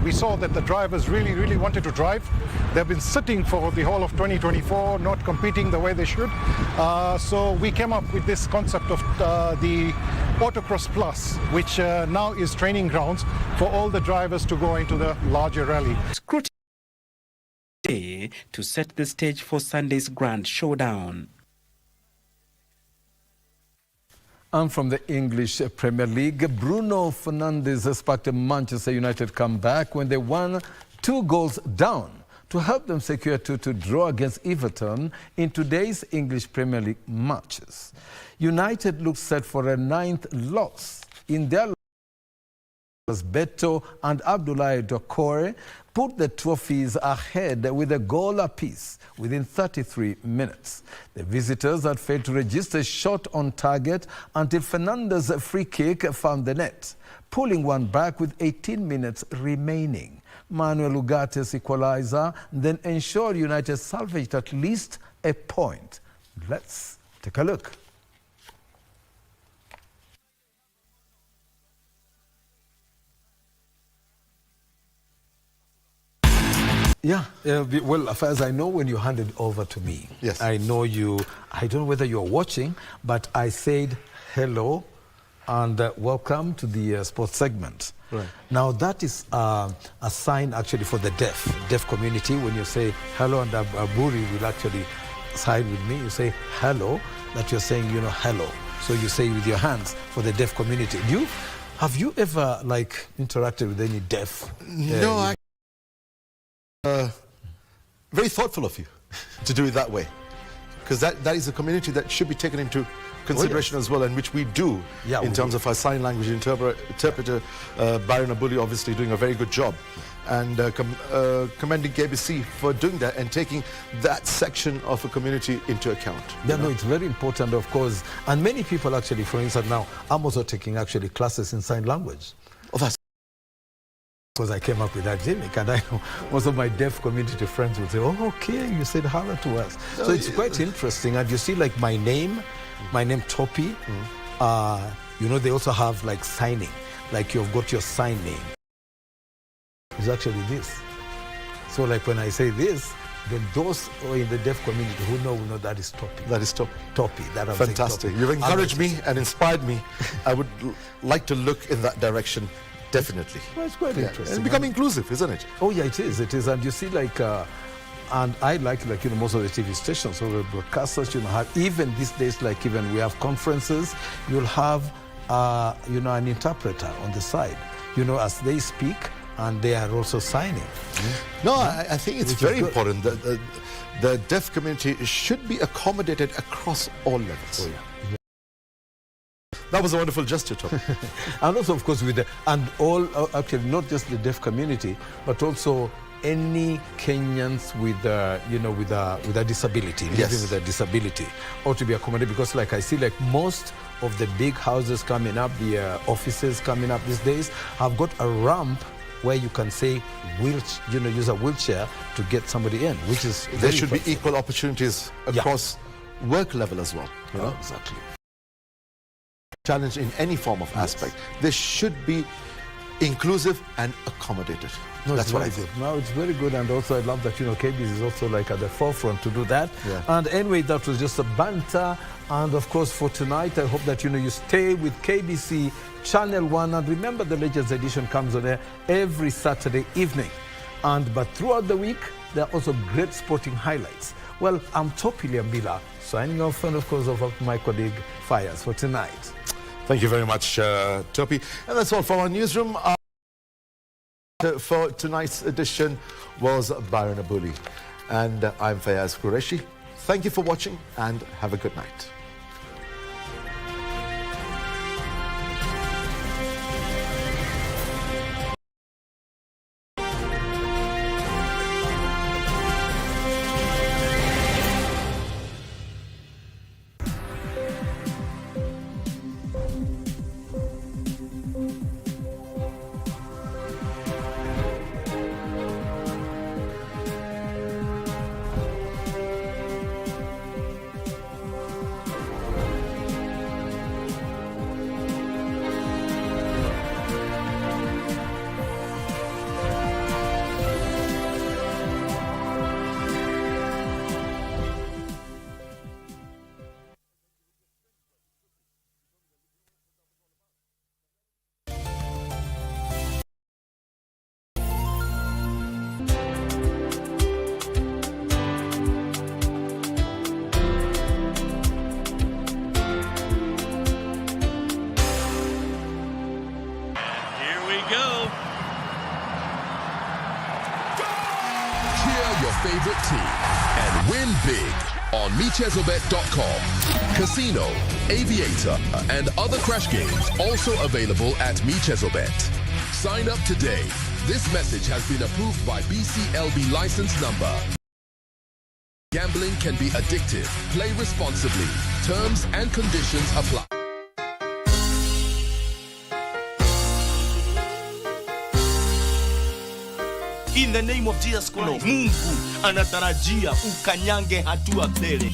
we saw that the drivers really wanted to drive. They've been sitting for the whole of 2024, not competing the way they should. So we came up with this concept of the Autocross Plus, which now is training grounds for all the drivers to go into the larger rally. To set the stage for Sunday's Grand Showdown. And from the English Premier League, Bruno Fernandes sparked a Manchester United comeback when they won 2 goals down to help them secure a 2-2 draw against Everton in today's English Premier League matches. United looks set for a 9th loss in their Beto and Abdoulaye Doucouré put the trophies ahead with a goal apiece within 33 minutes. The visitors had failed to register a shot on target until Fernandes' free kick found the net, pulling one back with 18 minutes remaining. Manuel Ugate's equalizer then ensured United salvaged at least a point. Let's take a look. Yeah, well, Fayyaz, I know when you handed over to me. Yes. I know you, I don't know whether you're watching, but I said hello and welcome to the sports segment. Right. Now that is a sign actually for the deaf community. When you say hello, and Aburi will actually side with me, you say hello, that you're saying, you know, hello. So you say with your hands for the deaf community. Have you ever like interacted with any deaf? No, very thoughtful of you to do it that way, because that is a community that should be taken into consideration as well, and which we do in terms of our sign language interpreter, Byron Abuli, obviously doing a very good job. And commending KBC for doing that and taking that section of a community into account. Yeah, no, it's very important, of course. And many people actually, for instance, now, I'm also taking actually classes in sign language. Oh, that's because I came up with that gimmick, and I know most of my deaf community friends would say, oh, okay, you said hello to us. So it's quite interesting. And you see, like, my name Topi, you know, they also have, like, signing. Like, you've got your sign name. It's actually this. So, like, when I say this, then those in the deaf community who know will know that is Topi. That is Topi. Topi. That I'm fantastic. Topi. You've encouraged me and inspired me. I would like to look in that direction, definitely. Well, it's quite interesting. And become inclusive, isn't it? Oh, yeah, it is. It is. And you see, like, and I like, you know, most of the TV stations or the broadcasters, you know, have, even these days, like, even we have conferences, you'll have, you know, an interpreter on the side, you know, as they speak, and they are also signing. No, I think it's very important that the deaf community should be accommodated across all levels. Oh, yeah. That was a wonderful gesture, Tom. And also, of course, with the, and all, actually, not just the deaf community, but also any Kenyans with, you know, with a disability, living with a disability, ought to be accommodated, because, like, I see, like, most of the big houses coming up, the offices coming up these days, have got a ramp where you can say, you know, use a wheelchair to get somebody in, which is there should be equal opportunities across work level as well. You know? Exactly. Challenge in any form of aspect. This should be inclusive and accommodated. No, that's what I good. think. No, it's very good, and also I love that, you know, KBC is also, like, at the forefront to do that. Yeah. And anyway, that was just a banter. And of course, for tonight, I hope that, you know, you stay with KBC Channel 1. And remember, the Legends Edition comes on air every Saturday evening. But throughout the week, there are also great sporting highlights. Well, I'm Topi Liambila, signing off, and of course, of my colleague Fayyaz for tonight. Thank you very much, Topi. And that's all from our newsroom. For tonight's edition was Byron Abuli. And I'm Fayyaz Qureshi. Thank you for watching, and have a good night. Favorite team and win big on MeChesobet.com. Casino, Aviator, and other crash games also available at MeChesobet. Sign up today. This message has been approved by BCLB license number. Gambling can be addictive. Play responsibly. Terms and conditions apply. In the name of Jesus Christ, Mungu anatarajia ukanyange hatua mbele.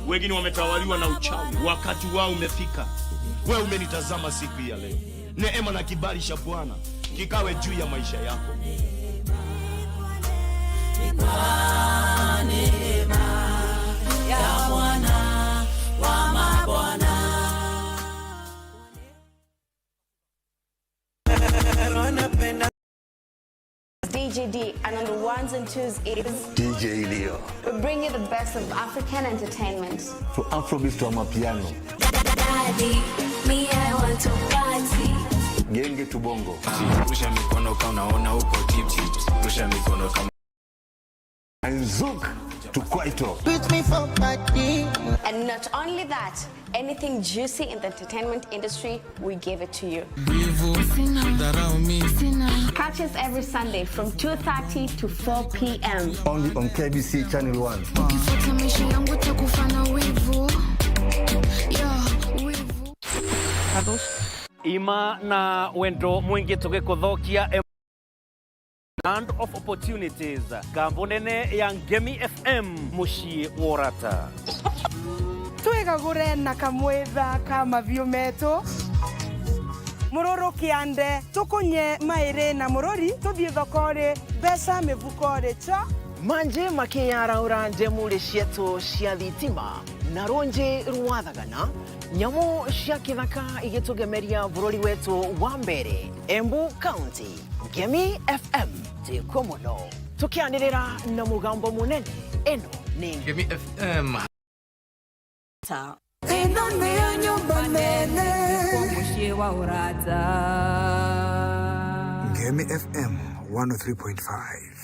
Wengine wametawaliwa na uchawi, wakati wao umefika. Wewe umenitazama siku ya leo. Neema na kibali cha Bwana kikawe juu ya maisha yako. DJ D, and on the ones and twos is DJ Leo. We bring you the best of African entertainment. From Afrobeat to Amapiano. Daddy, me I want to party. Genge tubongo. Rusha mikono kama unaona uko tip tip. Rusha mikono kama Nzuk to Kwaito. With me for party. And not only that, anything juicy in the entertainment industry, we give it to you. Catch us every Sunday from 2:30 to 4 p.m. Only on KBC Channel 1. Ima na wendo mwingi tugikuthokia Land of Opportunities kambunene ya Ngemi FM mushi worata twigagure na kamwetha ka mavio metu muroro kiande tukunye maire na murori tuthie thokore besa mivukore cha manje makiyara uranje muri cietu cia thitima na ronje rwathagana nyamu cia kithaka igitugemeria bururi wetu wa mbere Embu County Ngemi FM tikomono tukianirira na mugambo munene eno ni Ngemi FM ino ni nyumba nene kwa mushie wa urata Ngemi FM 103.5